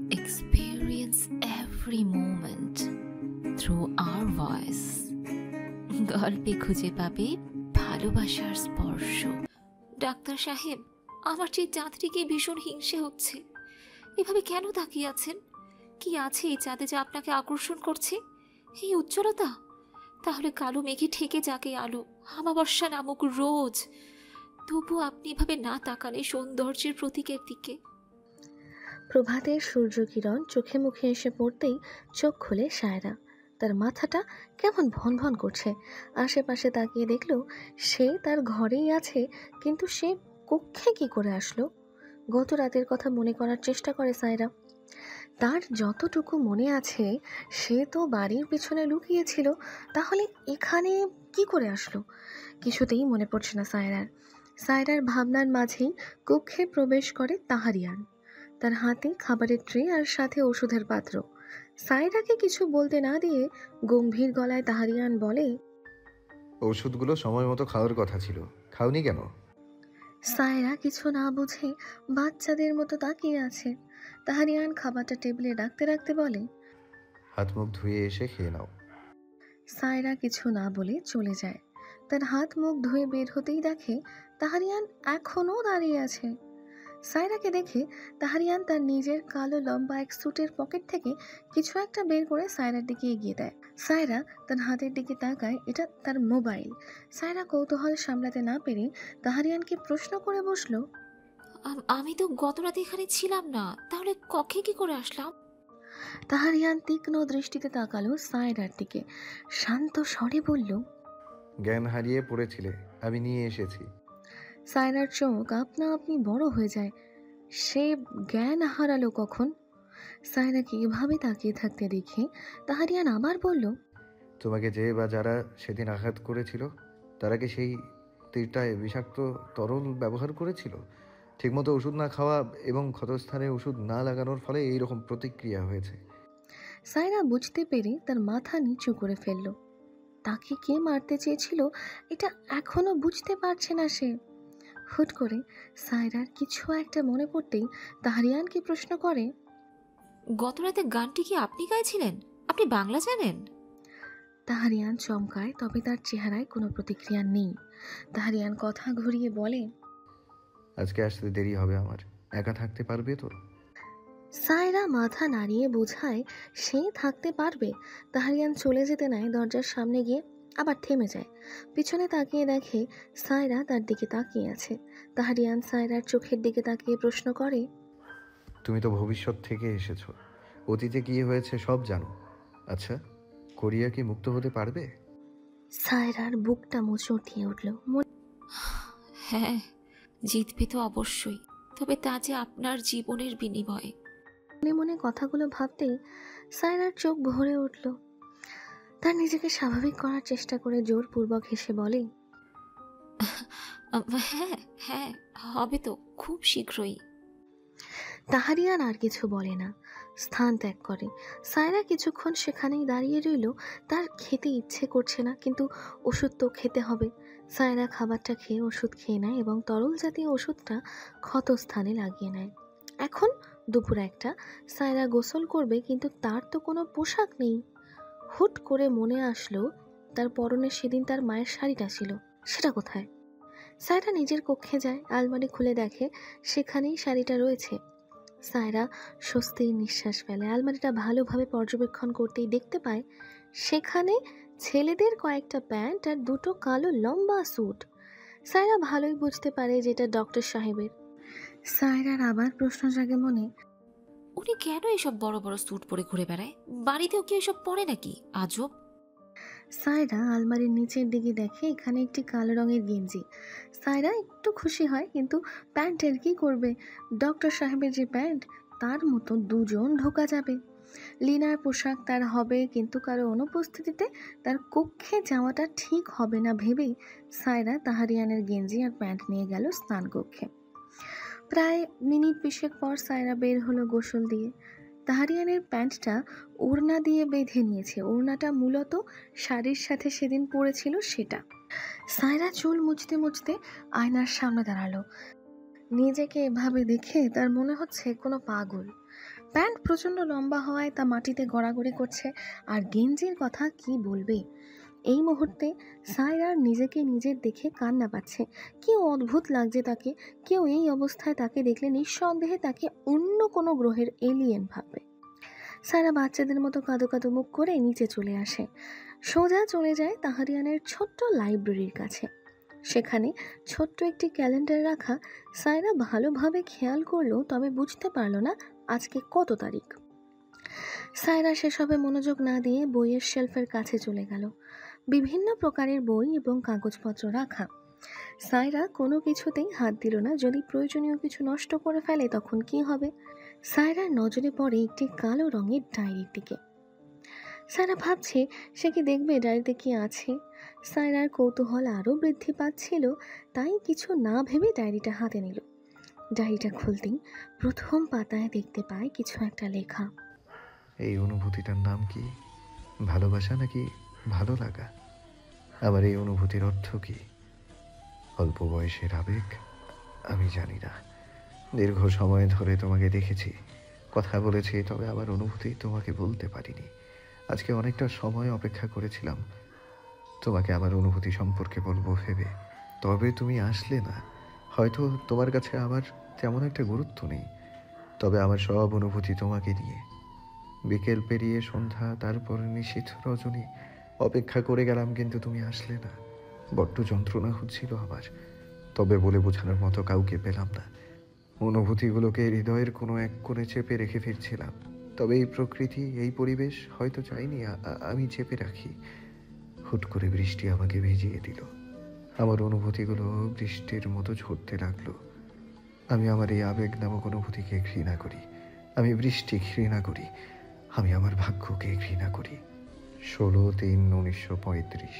experience every moment through our voice. গল্পে খুঁজে পাবে ভালোবাসার স্পর্শ। ডাক্তার সাহেব, আমার যে চাঁদটিকে ভীষণ হিংসে হচ্ছে। এভাবে কেন তাকিয়ে আছেন? কি আছে এই চাঁদে যা আপনাকে আকর্ষণ করছে? এই উজ্জ্বলতা? তাহলে কালো মেঘে ঠেকে যাকে আলো, আমাবস্যা নামক রোজ। তবু আপনি এভাবে না তাকালে সৌন্দর্যের প্রতীকের দিকে। প্রভাতের সূর্যকিরণ চোখে মুখে এসে পড়তেই চোখ খুলে সায়রা। তার মাথাটা কেমন ভন ভন করছে। আশেপাশে তাকিয়ে দেখল সে তার ঘরেই আছে, কিন্তু সে কক্ষে কি করে আসলো? গত রাতের কথা মনে করার চেষ্টা করে সায়রা। তার যতটুকু মনে আছে সে তো বাড়ির পেছনে লুকিয়েছিল, তাহলে এখানে কি করে আসলো? কিছুতেই মনে পড়ছে না সায়রার। সায়রার ভাবনার মাঝেই কক্ষে প্রবেশ করে তাহারিয়ান। তার হাতে খাবারের ট্রে আর সাথে ওষুধের পাত্র। সায়রাকে কিছু বলতে না দিয়ে গম্ভীর গলায় তাহারিয়ান বলে, ওষুধগুলো সময় মতো খাওয়ার কথা ছিল, খাওনি কেন? সায়রা কিছু না বুঝে বাচ্চাদের মতো তাকিয়ে আছে। তাহারিয়ান খাবারটা টেবিলে রাখতে রাখতে বলে, হাত মুখ ধুয়ে এসে খেয়ে নাও। সায়রা কিছু না বলে চলে যায়। তার হাত মুখ ধুয়ে বের হতেই দেখে তাহারিয়ান এখনও দাঁড়িয়ে আছে। সায়রাকে দেখে তাহারিয়ান তার নিজের কালো লম্বা এক স্যুটের পকেট থেকে কিছু একটা বের করে সায়রার দিকে এগিয়ে দেয়। সায়রা তার হাতের দিকে তাকায়, এটা তার মোবাইল। সায়রা কৌতূহল সামলাতে না পেরে তাহারিয়ানকে প্রশ্ন করে বসলো, আমি তো গত রাতে এখানে ছিলাম না, তাহলে কক্ষে কি করে আসলাম? তাহারিয়ান তীক্ষ্ণ দৃষ্টিতে তাকালো সায়রার দিকে, শান্ত স্বরে বলল, জ্ঞান হারিয়ে পড়েছিলে, আমি নিয়ে এসেছি। সায়রার চোখ আপনা আপনি বড় হয়ে যায়। সে জ্ঞান হারালো কখন? সায়রাকে এভাবে তাকিয়ে থাকতে দেখে তাহারিয়ান আবার বলল, তোমাকে যে বা যারা সেদিন আঘাত করেছিল তারা কি সেই তীরটায় বিষাক্ত তরল ব্যবহার করেছিল? ঠিকমতো ওষুধ না খাওয়া এবং ক্ষতস্থানে ওষুধ না লাগানোর ফলে এইরকম প্রতিক্রিয়া হয়েছে। সায়রা বুঝতে পেরে তার মাথা নিচু করে ফেলল। তাকে কে মারতে চেয়েছিল এটা এখনো বুঝতে পারছে না সে। হুট করে সায়রার কিছু একটা মনে পড়তেই তাহারিয়ানকে প্রশ্ন করে, গত রাতে গানটি কি আপনি গাইছিলেন? আপনি বাংলা জানেন? তাহারিয়ান চমকায়, তবে তার চেহারায় কোনো প্রতিক্রিয়া নেই। তাহারিয়ান কথা ঘুরিয়ে বলে, আজকে আসতে দেরি হবে আমার, একা থাকতে পারবে তো? সায়রা মাথা নাড়িয়ে বোঝায় সে থাকতে পারবে। তাহারিয়ান চলে যেতে নেয় দরজার সামনে গিয়ে, আবার থেমে যায়। পিছনে তাকিয়ে দেখে সায়রা তার দিকে তাকিয়ে আছে। তাহারিয়ান সায়রার চোখের দিকে তাকিয়ে প্রশ্ন করে, তুমি তো ভবিষ্যৎ থেকে এসেছো, অতীতে কি হয়েছে সব জানো। আচ্ছা, কোরিয়া কি মুক্ত হতে পারবে? সায়রার বুকটা মোচড় দিয়ে উঠল। হ্যাঁ, জিতবে তো অবশ্যই, তবে তা যে আপনার জীবনের বিনিময়ে। মনে মনে কথাগুলো ভাবতেই সায়রার চোখ ভরে উঠল। তার নিজেকে স্বাভাবিক করার চেষ্টা করে জোরপূর্বক হেসে বলে, হ্যাঁ হ্যাঁ, হবে তো খুব শীঘ্রই। তাহারিয়ান আর কিছু বলে না, স্থান ত্যাগ করে। সায়রা কিছুক্ষণ সেখানেই দাঁড়িয়ে রইল। তার খেতে ইচ্ছে করছে না, কিন্তু ওষুধ তো খেতে হবে। সায়রা খাবারটা খেয়ে ওষুধ খেয়ে নেয় এবং তরল জাতীয় ওষুধটা ক্ষতস্থানে লাগিয়ে নেয়। এখন দুপুর একটা। সায়রা গোসল করবে, কিন্তু তার তো কোনো পোশাক নেই। হুট করে মনে আসলো তার পরনে সেদিন তার মায়ের শাড়িটা ছিল, সেটা কোথায়? সায়রা নিজের কক্ষে যায়, আলমারি খুলে দেখে সেখানেই শাড়িটা রয়েছে। সায়রা স্বস্তির নিঃশ্বাস ফেলে। আলমারিটা ভালোভাবে পর্যবেক্ষণ করতেই দেখতে পায় সেখানে ছেলেদের কয়েকটা প্যান্ট আর দুটো কালো লম্বা স্যুট। সায়রা ভালোই বুঝতে পারে যেটা ডক্টর সাহেবের। সায়রার আবার প্রশ্ন জাগে মনে, উনি কেন এসব বড় বড় স্যুট পরে ঘুরে বেড়ায়? বাড়িতেও কি এসব পরে নাকি? আজব। সায়রা আলমারির নিচের দিকে দেখে এখানে একটি কালো রঙের গেঞ্জি। সায়রা একটু খুশি হয়, কিন্তু প্যান্টের কি করবে? ডক্টর সাহেবের যে প্যান্ট, তার মতো দুজন ঢোকা যাবে। লিনার পোশাক তার হবে, কিন্তু কারো অনুপস্থিতিতে তার কক্ষে যাওয়াটা ঠিক হবে না ভেবেই সায়রা তাহারিয়ানের গেঞ্জি আর প্যান্ট নিয়ে গেল স্নানকক্ষে। প্রায় মিনিট 20 পর সায়রা বের হলো গোসল দিয়ে। তাহারিয়ানের প্যান্টটা ওড়না দিয়ে বেঁধে নিয়েছে। ওড়নাটা মূলত শাড়ির সাথে সেদিন পরেছিল সেটা। সায়রা চুল মুছতে মুছতে আয়নার সামনে দাঁড়ালো। নিজেকে এভাবে দেখে তার মনে হচ্ছে কোনো পাগল। প্যান্ট প্রচণ্ড লম্বা হওয়ায় তা মাটিতে গড়াগড়ি করছে, আর গেঞ্জির কথা কি বলবে। এই মুহূর্তে সায়রার নিজেকে নিজের দেখে কান্না পাচ্ছে। কি অদ্ভুত লাগছে তাকে। কেউ এই অবস্থায় তাকে দেখলে নিঃসন্দেহে তাকে অন্য কোনো গ্রহের এলিয়েন ভাববে। সায়রা বাচ্চাদের মতো কাঁদো কাঁদো মুখ করে নিচে চলে আসে, সোজা চলে যায় তাহারিয়ানের ছোট্ট লাইব্রেরির কাছে। সেখানে ছোট্ট একটি ক্যালেন্ডার রাখা। সায়রা ভালোভাবে খেয়াল করলো, তবে বুঝতে পারল না আজকে কত তারিখ। সায়রা সেসবে মনোযোগ না দিয়ে বইয়ের শেলফের কাছে চলে গেল। বিভিন্ন প্রকারের বই এবং কাগজপত্র রাখা। সায়রা কোনো কিছুতেই হাত দিল না, যদি প্রয়োজনীয় কিছু নষ্ট করে ফেলে তখন কি হবে। সায়রার নজরে পড়ে একটি কালো রঙের ডায়েরির দিকে। সায়রা ভাবছে সে কি দেখবে ডায়েরিতে কি আছে। সায়রার কৌতূহল আরও বৃদ্ধি পাচ্ছিল, তাই কিছু না ভেবে ডায়েরিটা হাতে নিল। ডায়েরিটা খুলতেই প্রথম পাতায় দেখতে পায় কিছু একটা লেখা। এই অনুভূতিটার নাম কি? ভালোবাসা নাকি ভালো লাগা? আবার এই অনুভূতির অর্থ কি? অল্প বয়সের আবেগ? আমি জানি না। দীর্ঘ সময় ধরে তোমাকে দেখেছি, কথা বলেছি, তবে আমার অনুভূতি তোমাকে বলতে পারিনি। আজকে অনেকটা সময় অপেক্ষা করেছিলাম তোমাকে আমার অনুভূতি সম্পর্কে বলবো ভেবে, তবে তুমি আসলে না। হয়তো তোমার কাছে আমার তেমন একটা গুরুত্ব নেই, তবে আমার সব অনুভূতি তোমাকে নিয়ে। বিকেল পেরিয়ে সন্ধ্যা, তারপর নিশীথ রজনী, অপেক্ষা করে গেলাম, কিন্তু তুমি আসলে না। বড্ড যন্ত্রণা হচ্ছিল আমার, তবে বলে বোঝানোর মতো কাউকে পেলাম না। অনুভূতিগুলোকে হৃদয়ের কোনো এক কোণে চেপে রেখে ফিরছিলাম, তবে এই প্রকৃতি, এই পরিবেশ হয়তো চাইনি আমি চেপে রাখি। হুট করে বৃষ্টি আমাকে ভিজিয়ে দিল। আমার অনুভূতিগুলো বৃষ্টির মতো ঝরতে লাগলো। আমি আমার এই আবেগ নামক অনুভূতিকে ঘৃণা করি। আমি বৃষ্টি ঘৃণা করি। আমি আমার ভাগ্যকে ঘৃণা করি। 16/3/1935।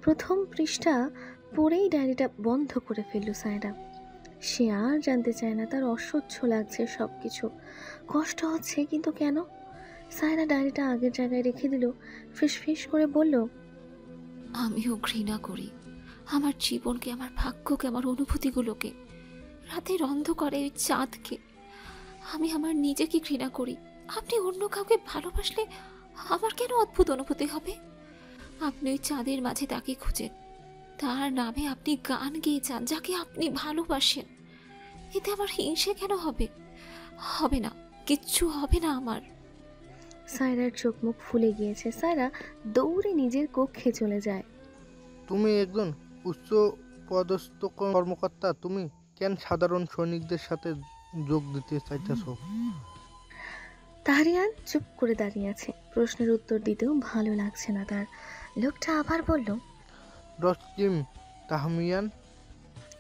প্রথম পৃষ্ঠা পড়েই ডায়েরিটা বন্ধ করে ফেলল সায়রা। সে আর জানতে চায় না, তার অসহ্য লাগছে সব কিছু, কষ্ট হচ্ছে, কিন্তু কেন। সায়রা ডায়েরিটা আগের জায়গায় রেখে দিল, ফিসফিস করে বলল, আমিও ঘৃণা করি আমার জীবনকে, আমার ভাগ্যকে, আমার অনুভূতিগুলোকে, রাতের অন্ধকারে ওই চাঁদকে। আমি আমার নিজেকে ঘৃণা করি। আপনি অন্য কাউকে ভালোবাসলে আমার কেন অদ্ভুত অনুভূতি হবে? আপনি ওই চাঁদের মাঝে তাকে খুঁজেন, তার নামে আপনি গান গেয়ে যান, যাকে আপনি ভালোবাসেন। এতে আমার হিংসে কেন হবে? হবে না, কিচ্ছু হবে না আমার। সায়রার চোখ মুখ ফুলে গিয়েছে। সায়রা দৌড়ে নিজের কক্ষে চলে যায়। তুমি একজন উচ্চ পদস্থ কর্মকর্তা, তুমি কেন সাধারণ সৈনিকদের সাথে যোগ দিতে চাইতেছ? তাহারিয়ান চুপ করে দাঁড়িয়ে আছে। প্রশ্নের উত্তর দিতেও ভালো লাগছে না তার। লোকটা আবার বলল, রস্টিম তাহমিয়ান।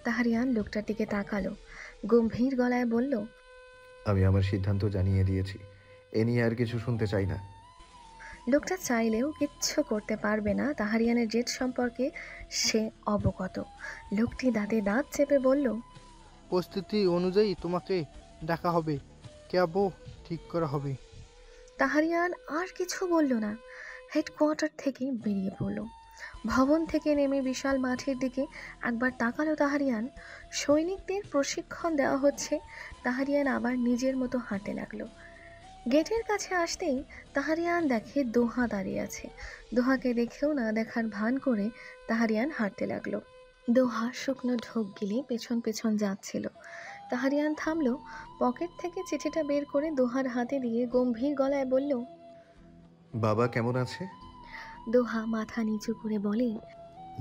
তাহারিয়ান লোকটার দিকে তাকালো, গম্ভীর গলায় বলল, আমি আমার সিদ্ধান্ত জানিয়ে দিয়েছি, এ নিয়ে আর কিছু শুনতে চাই না। লোকটা চাইলেও কিচ্ছু করতে পারবে না। তাহারিয়ানের জেদ সম্পর্কে সে অবগত। লোকটি দাঁতে দাঁত চেপে বলল, পরিস্থিতি অনুযায়ী তোমাকে ডাকা হবে, ক্যাবও ঠিক করা হবে। তাহারিয়ান আর কিছু বলল না। হেডকোয়ার্টার থেকে বেরিয়ে পড়ল। ভবন থেকে নেমে বিশাল মাঠের দিকে একবার তাকালো তাহারিয়ান। সৈনিকদের প্রশিক্ষণ দেওয়া হচ্ছে। তাহারিয়ান আবার নিজের মতো হাঁটতে লাগলো। গেটের কাছে আসতেই তাহারিয়ান দেখে দোহা দাঁড়িয়ে আছে। দোহাকে দেখেও না দেখার ভান করে তাহারিয়ান হাঁটতে লাগলো। দোহা শুকনো ঢোক গিলে পেছন পেছন যাচ্ছিল। তাহারিয়ান থামলো, পকেট থেকে চিঠিটা বের করে দোহার হাতে দিয়ে গম্ভীর গলায় বলল, বাবা কেমন আছে? দোহা মাথা নিচু করে বলে,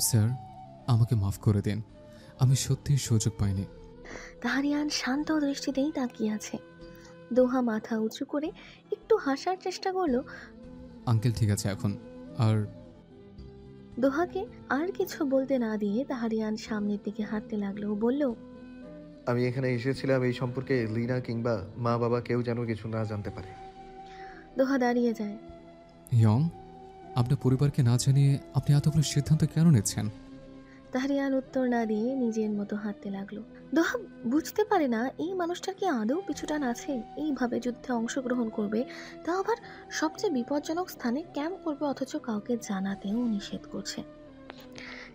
স্যার, আমাকে মাফ করে দিন, আমি সত্যিই সুযোগ পাইনি। তাহারিয়ান শান্ত দৃষ্টিতেই তাকিয়ে আছে। দোহা মাথা উঁচু করে একটু হাসার চেষ্টা করলো। আঙ্কেল ঠিক আছে এখন। আর দোহাকে আর কিছু বলতে না দিয়ে তাহারিয়ান সামনের দিকে হাঁটতে লাগলো। বলল, আমি এখানে এসেছিলাম এই সম্পর্কে লিনা কিংবা মা বাবা কেউ যেন কিছু না জানতে পারে। দোহা দাঁড়িয়ে যায়। ইয়ং, আপনার পরিবারকে না জানিয়ে আপনি এতগুলো সিদ্ধান্ত কেন নিচ্ছেন? তাহারিয়ান উত্তর না দিয়ে নিজের মতো হাঁটতে লাগলো। দোহা বুঝতে পারে না এই মানুষটার কি আদৌ পিছুটান আছে। এইভাবে যুদ্ধে অংশগ্রহণ করবে, তা আবার সবচেয়ে বিপজ্জনক স্থানে ক্যাম্প করবে, অথচ কাউকে জানাতেও নিষেধ করছে।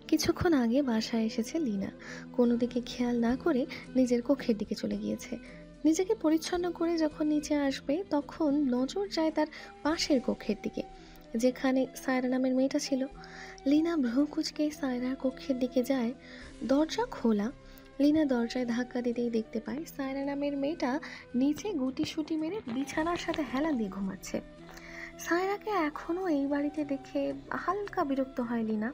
কিছুক্ষণ আগে বাসায় এসেছে লিনা। কোনো দিকে খেয়াল না করে নিজের কক্ষের দিকে চলে গিয়েছে। নিজেকে পরিচ্ছন্ন করে যখন নিচে আসবে তখন নজর যায় তার পাশের কক্ষের দিকে, যেখানে সায়রা নামের মেয়েটা ছিল। লিনা ভ্রু কুচকে সায়রার কক্ষের দিকে যায়। দরজা খোলা। লিনা দরজায় ধাক্কা দিতেই দেখতে পায় সায়রা নামের মেয়েটা নিচে গুটিসুটি মেরে বিছানার সাথে হেলান দিয়ে ঘুমাচ্ছে। সায়রাকে এখনও এই বাড়িতে দেখে হালকা বিরক্ত হয় লিনা।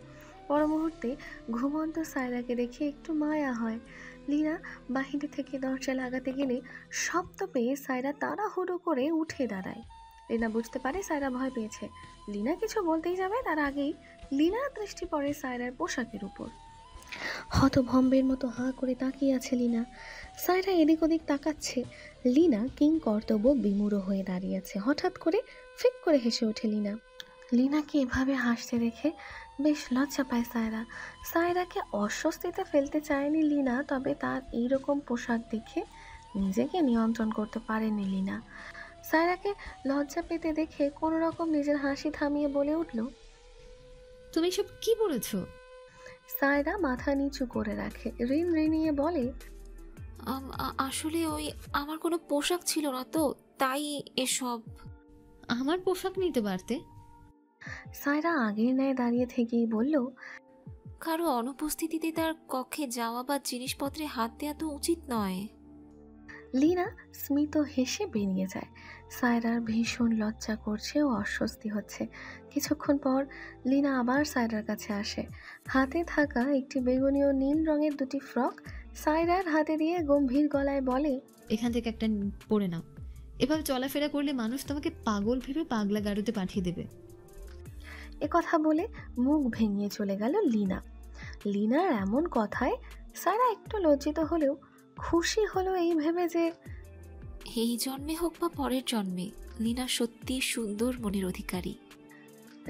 পর মুহূর্তে ঘুমন্ত সায়রাকে দেখে একটু মায়া হয়। লিনা বাহিরে থেকে দরজা লাগাতে গেলে শব্দ পেয়ে সায়রা তাড়াহুড়ো করে উঠে দাঁড়ায়। লিনা বুঝতে পারে সায়রা ভয় পেয়েছে। লিনা কিছু বলতেই যাবে তার আগেই লিনার দৃষ্টি পড়ে সায়রার পোশাকের উপর। হতভম্বের মতো হাঁ করে তাকিয়ে আছে লিনা। সায়রা এদিক ওদিক তাকাচ্ছে। লিনা কিং কর্তব্য বিমূঢ় হয়ে দাঁড়িয়ে আছে। হঠাৎ করে ফিক করে হেসে ওঠে লিনা। লিনাকে এভাবে হাসতে দেখে বেশ লজ্জা পায় সায়রা। সায়রাকে অস্বস্তিতে ফেলতে চায়নি লিনা, তবে তার এইরকম পোশাক দেখে নিজেকে নিয়ন্ত্রণ করতে পারেনি লিনা। সায়রাকে লজ্জা পেতে দেখে কোনো রকম নিজের হাসি থামিয়ে বলে উঠল, তুমি সব কি বলেছো? সায়রা মাথা নিচু করে রাখে, ঋণ ঋণিয়ে বলে, আসলে ওই আমার কোনো পোশাক ছিল না তো, তাই এসব। আমার পোশাক নিতে পারতে। সায়রা আগের ন্যায় দাঁড়িয়ে থেকেই বলল, কারো অনুপস্থিতিতে তার কক্ষে যাওয়া বা জিনিসপত্রে হাত দেওয়া তো উচিত নয়। লিনা স্মিত হেসে বেরিয়ে যায়। সায়রার ভীষণ লজ্জা করছে ও অস্বস্তি হচ্ছে। কিছুক্ষণ পর লিনা আবার সায়রার কাছে আসে। হাতে থাকা একটি বেগুনি ও নীল রঙের দুটি ফ্রক সায়রার হাতে দিয়ে গম্ভীর গলায় বলে, এখান থেকে একটা পরে নাও। এভাবে চলাফেরা করলে মানুষ তোমাকে পাগল ভেবে পাগলা গাড়িতে পাঠিয়ে দেবে। কথা বলে মুখ ভেঙিয়ে চলে গেল লিনা। লিনার এমন কথায় সায়রা একটু লজ্জিত হলেও খুশি হলো এই ভেবে যে এই জন্মে হোক বা পরের জন্মে লীনা সত্যি সুন্দর মনের অধিকারী।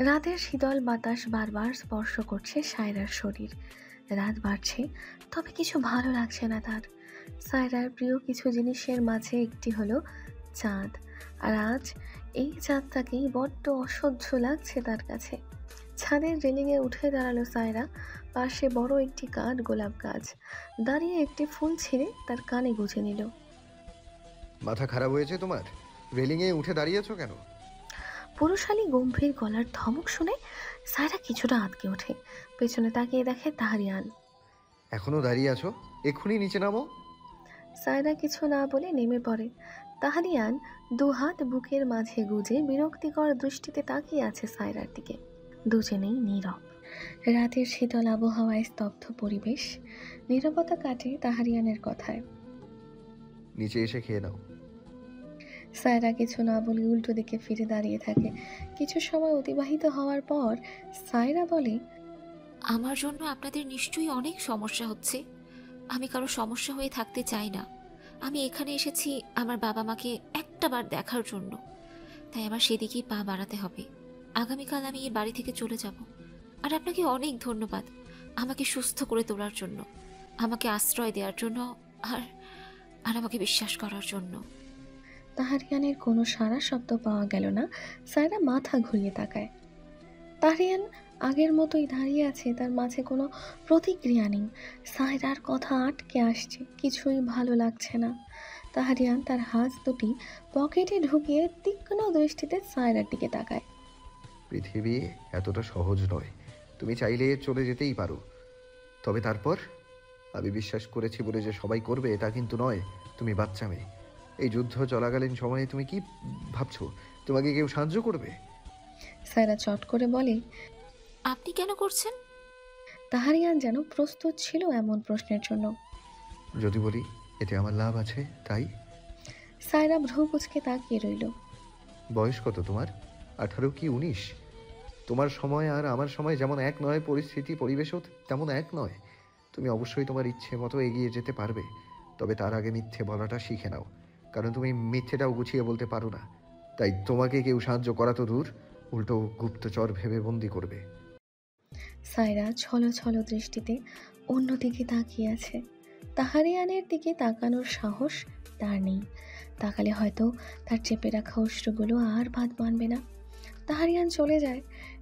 রাতের শীতল বাতাস বারবার স্পর্শ করছে সায়রার শরীর। রাত বাড়ছে, তবে কিছু ভালো লাগছে না তার। সায়রার প্রিয় কিছু জিনিসের মাঝে একটি হলো চাঁদ, আর আজ এই চাঁদটাকেই বড্ড অসহ্য লাগছে তার কাছে। ছাদের রেলিংয়ে উঠে দাঁড়ালো সায়রা। পাশে বড় একটি কাঠ গোলাপ গাছ। দাঁড়িয়ে একটি ফুল ছিঁড়ে তার কানে গুঁজে নিল। মাথা খারাপ হয়েছে তোমার? রেলিংয়ে উঠে দাঁড়িয়েছো কেন? পুরুষালী গম্ভীর গলার ধমক শুনে সায়রা কিছুটা আঁতকে ওঠে। পেছনে তাকিয়ে দেখে তাহারিয়ান। এখনো দাঁড়িয়ে আছো? এক্ষুনি নিচে নামো। সায়রা কিছু না বলে নেমে পড়ে। তাহারিয়ান দুহাত বুকের মাঝে গুজে বিরক্তিকর দৃষ্টিতে তাকিয়ে আছে সায়রার দিকে। দুজনেই নীরব। রাতের শীতল আবহাওয়ায় স্তব্ধ পরিবেশ। নীরবতা কাটে তাহারিয়ানের কথায়। নিচে এসে খেয়ে নাও। সায়রা কিছু না বলে উল্টো দিকে ফিরে দাঁড়িয়ে থাকে। কিছু সময় অতিবাহিত হওয়ার পর সায়রা বলে, আমার জন্য আপনাদের নিশ্চয়ই অনেক সমস্যা হচ্ছে। আমি কারো সমস্যা হয়ে থাকতে চাই না। আমি এখানে এসেছি আমার বাবা মাকে একটা বার দেখার জন্য, তাই আমার সেদিকেই পা বাড়াতে হবে। আগামীকাল আমি এই বাড়ি থেকে চলে যাব। আর আপনাকে অনেক ধন্যবাদ আমাকে সুস্থ করে তোলার জন্য, আমাকে আশ্রয় দেওয়ার জন্য, আর আর আমাকে বিশ্বাস করার জন্য। তাহারিয়ানের কোনো সারা শব্দ পাওয়া গেল না। সায়রা মাথা ঘুরিয়ে তাকায়। তাহারিয়ান আগের মতোই দাঁড়িয়ে আছে, তার মাঝে কোনো প্রতিক্রিয়া নেই। সায়রার কথা আটকে আসছে, কিছুই ভালো লাগছে না। তাহারিয়ান তার হাত দুটি পকেটে ঢুকিয়ে তীক্ষ্ণ দৃষ্টিতে সায়রার দিকে তাকায়। পৃথিবী এতটা সহজ নয়। তুমি চাইলে চলে যেতেই পারো, তবে তারপর? আমি বিশ্বাস করেছি বলে যে সবাই করবে তা কিন্তু নয়। তুমি বাচ্চা মেয়ে। এই যুদ্ধ চলাকালীন সময়ে তুমি কি ভাবছো তোমাকে কেউ সাহায্য করবে? সায়রা চট করে বলে, আপনি কেন করছেন? তাহারিয়ান যেন প্রস্তুত ছিল এমন প্রশ্নের জন্য। যদি বলি এতে আমার লাভ আছে তাই। সায়রা ভ্রু কুঁচকে তাকিয়ে রইল। বয়স কত তোমার? 18 কি 19? তোমার সময় আর আমার সময় যেমন এক নয়, পরিস্থিতি পরিবেশও তেমন এক নয়। তুমি অবশ্যই তোমার ইচ্ছে মতো এগিয়ে যেতে পারবে, তবে তার আগে মিথ্যে বলাটা শিখে নাও, কারণ তুমি মিথ্যেটাও গুছিয়ে বলতে পারো না। তাই তোমাকে কেউ সাহায্য করা তো দূর, উল্টো গুপ্তচর ভেবে বন্দি করবে। সায়রা ছলো ছলো দৃষ্টিতে অন্যদিকে তাকিয়ে আছে। তাহারিয়ানের দিকে তাকানোর সাহস তার নেই। তাকালে হয়তো তার চেপে রাখা অশ্রুগুলো আর বাদ মানবে না। তাহারিয়ান চলে যায়।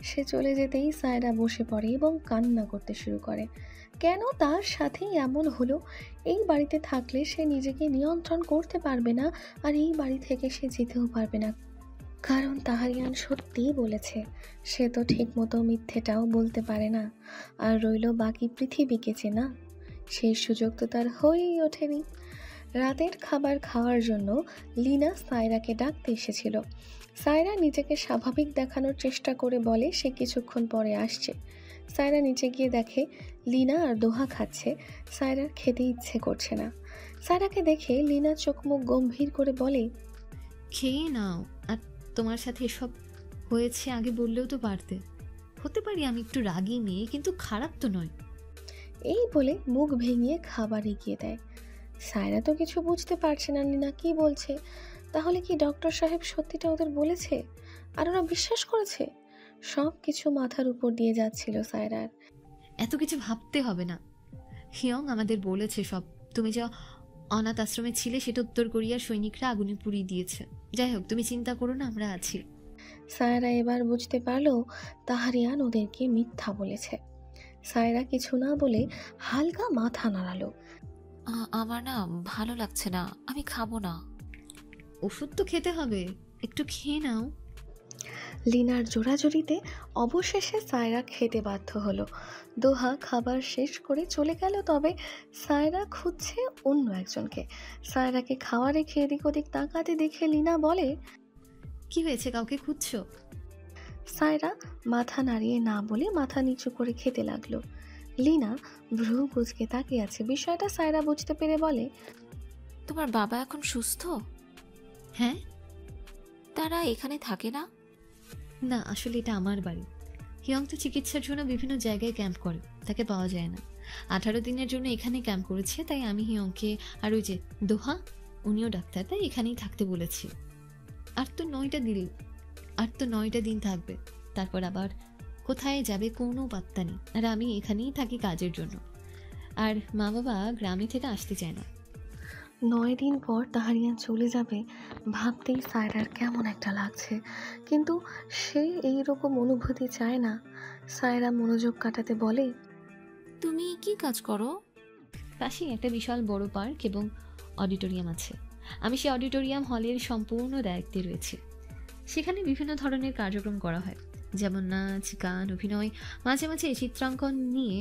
সে চলে যেতেই সায়রা বসে পড়ে এবং কান্না করতে শুরু করে। কেন তার সাথেই এমন হলো? এই বাড়িতে থাকলে সে নিজেকে নিয়ন্ত্রণ করতে পারবে না, আর এই বাড়ি থেকে সে যেতেও পারবে না। কারণ তাহারিয়ান সত্যিই বলেছে, সে তো ঠিক মতো মিথ্যেটাও বলতে পারে না। আর রইল বাকি পৃথিবীকে চেনা, সেই সুযোগ তো তার হয়েই ওঠেনি। রাতের খাবার খাওয়ার জন্য লিনা সায়রাকে ডাকতে এসেছিল। সায়রা নিজেকে স্বাভাবিক দেখানোর চেষ্টা করে বলে সে কিছুক্ষণ পরে আসছে। সায়রা নিচে গিয়ে দেখে লিনা আর দোহা খাচ্ছে। সায়রার খেতে ইচ্ছে করছে না। সায়রাকে দেখে লিনা চোখ মুখ গম্ভীর করে বলে, খেয়ে নাও। আর তোমার সাথে এসব হয়েছে আগে বললেও তো পারতে। হতে পারি আমি একটু রাগী মেয়ে, কিন্তু খারাপ তো নয়। এই বলে মুখ ভেঙিয়ে খাবার এগিয়ে দেয়। সায়রা তো কিছু বুঝতে পারছে না লিনা কি বলছে। তাহলে কি ডক্টর সাহেব সত্যিটা ওদের বলেছে আর ওরা বিশ্বাস করেছে? সব কিছু মাথার উপর দিয়ে যাচ্ছিল সায়রার। এত কিছু ভাবতে হবে না। হিয়ং আমাদের বলেছে সব। তুমি যা অনাথ আশ্রমে ছিলে সেটা উত্তর কোরিয়ার সৈনিকরা আগুনে পুড়িয়ে দিয়েছে। যাই হোক, তুমি চিন্তা করো না, আমরা আছি। সায়রা এবার বুঝতে পারলো তাহারিয়ান ওদেরকে মিথ্যা বলেছে। সায়রা কিছু না বলে হালকা মাথা নাড়ালো। আমার না ভালো লাগছে না, আমি খাবো না। ওষুধ তো খেতে হবে, একটু খেয়ে নাও। লিনার জোড়াজুড়িতে অবশেষে সায়রা খেতে বাধ্য হলো। দোহা খাবার শেষ করে চলে গেল, তবে সায়রা খুঁজছে অন্য একজনকে। সায়রাকে খাওয়া রেখে এদিক ওদিক তাকাতে দেখে লিনা বলে, কি হয়েছে, কাউকে খুঁজছো? সায়রা মাথা নাড়িয়ে না বলে মাথা নিচু করে খেতে লাগলো। লিনা ভ্রু কুঁচকে তাকিয়ে আছে। বিষয়টা সায়রা বুঝতে পেরে বলে, তোমার বাবা এখন সুস্থ? হ্যাঁ। তারা এখানে থাকে না? না, আসলে এটা আমার বাড়ি। হিয়ং তো চিকিৎসার জন্য বিভিন্ন জায়গায় ক্যাম্প করে, তাকে পাওয়া যায় না। 18 দিনের জন্য এখানে ক্যাম্প করেছে, তাই আমি হিয়ংকে আর ওই যে দোহা, উনিও ডাক্তার, তাই এখানেই থাকতে বলেছি। আর তো 9টা দিন থাকবে, তারপর আবার কোথায় যাবে কোনো পাত্তা নেই। আর আমি এখানেই থাকি কাজের জন্য। আর মা বাবা গ্রামে থেকে আসতে চায় না। 9 দিন পর তাহারিয়ান চলে যাবে ভাবতেই সায়রার কেমন একটা লাগছে, কিন্তু সে এইরকম অনুভূতি চায় না। সায়রা মনোযোগ কাটাতে বলে, তুমি কি কাজ করো? পাশেই একটা বিশাল বড় পার্ক এবং অডিটোরিয়াম আছে। আমি সেই অডিটোরিয়াম হলের সম্পূর্ণ দায়িত্বে রয়েছে। সেখানে বিভিন্ন ধরনের কার্যক্রম করা হয়, যেমন নাচ, গান, অভিনয়, মাঝে মাঝে চিত্রাঙ্কন নিয়ে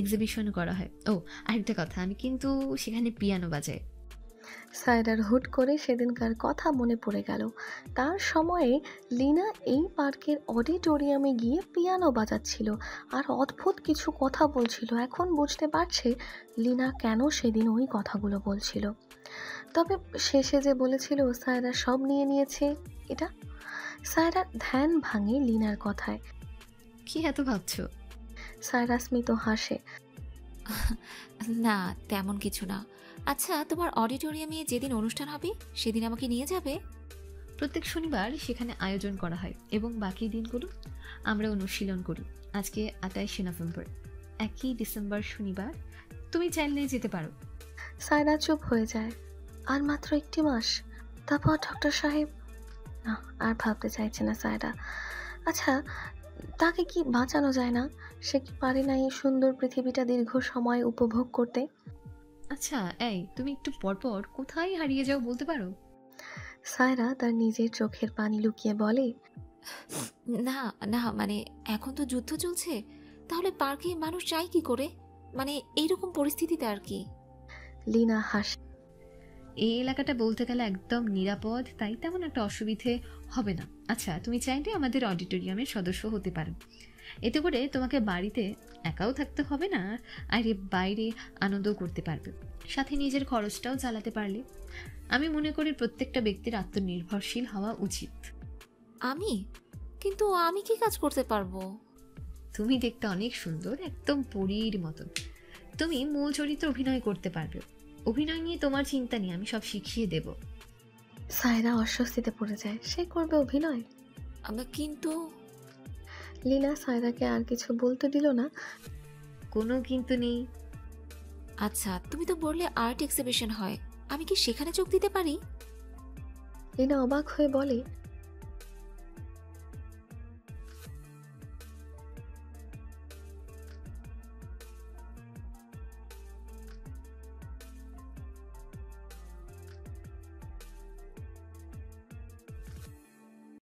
এক্সিবিশন করা হয়। ও, আরেকটা কথা, আমি কিন্তু সেখানে পিয়ানো বাজাই। সায়রার হুট করে সেদিনকার কথা মনে পড়ে গেল। তার সময়ে লিনা এই পার্কের অডিটোরিয়ামে গিয়ে পিয়ানো বাজাচ্ছিল আর অদ্ভুত কিছু কথা বলছিল। এখন বুঝতে পারছে লিনা কেন সেদিন ওই কথাগুলো বলছিল। তবে শেষে যে বলেছিল সায়রা সব নিয়ে নিয়েছে, এটা সায়রার ধ্যান ভাঙে লিনার কথায়। কি এত ভাবছো? সায়রা স্মিত হাসে। না, তেমন কিছু না। আচ্ছা, তোমার অডিটোরিয়ামে যেদিন অনুষ্ঠান হবে সেদিন আমাকে নিয়ে যাবে? প্রত্যেক শনিবার সেখানে আয়োজন করা হয় এবং বাকি দিনগুলো আমরা অনুশীলন করি। আজকে 28শে নভেম্বর, 1 ডিসেম্বর শনিবার। তুমি চাইলে যেতে পারো। সায়রা চুপ হয়ে যায়। আর মাত্র 1 মাস, তারপর ডক্টর সাহেব? না, আর ভাবতে চাইছে না সায়রা। আচ্ছা, তাকে কি বাঁচানো যায় না? সে কি পারে না এই সুন্দর পৃথিবীটা দীর্ঘ সময় উপভোগ করতে? আচ্ছা, এই তুমি একটু পরপর কোথায় হারিয়ে যাও বলতে পারো? সায়রা তার নিজের চোখের পানি লুকিয়ে বলে, না না, মানে এখন তো যুদ্ধ চলছে, তাহলে পার্কে মানুষ যায় কি করে? মানে এইরকম পরিস্থিতিতে আর কি। লিনা হাসে। এই এলাকাটা বলতে গেলে একদম নিরাপদ, তাই তেমন একটা অসুবিধে হবে না। আচ্ছা, তুমি চাইলে আমাদের অডিটোরিয়ামের সদস্য হতে পারো। এতে করে তোমাকে বাড়িতে একাও থাকতে হবে না, আর বাইরে আনন্দও করতে পারবে, সাথে নিজের খরচটাও চালাতে পারলে। আমি মনে করি প্রত্যেকটা ব্যক্তির আত্মনির্ভরশীল হওয়া উচিত। কিন্তু আমি কি কাজ করতে পারবো? তুমি দেখতে অনেক সুন্দর, একদম পরীর মতন। তুমি মূল চরিত্র অভিনয় করতে পারবে। অভিনয় নিয়ে তোমার চিন্তা নেই, আমি সব শিখিয়ে দেব। সায়রা অস্বস্তিতে পড়ে যায়। সে করবে অভিনয়? কিন্তু লিনা সায়রাকে আর কিছু বলতে দিল না। কোনো কিন্তু নেই। আচ্ছা, তুমি তো বললে আর্ট এক্সিবিশন হয়, আমি কি সেখানে যোগ দিতে পারি? লিনা অবাক হয়ে বলে,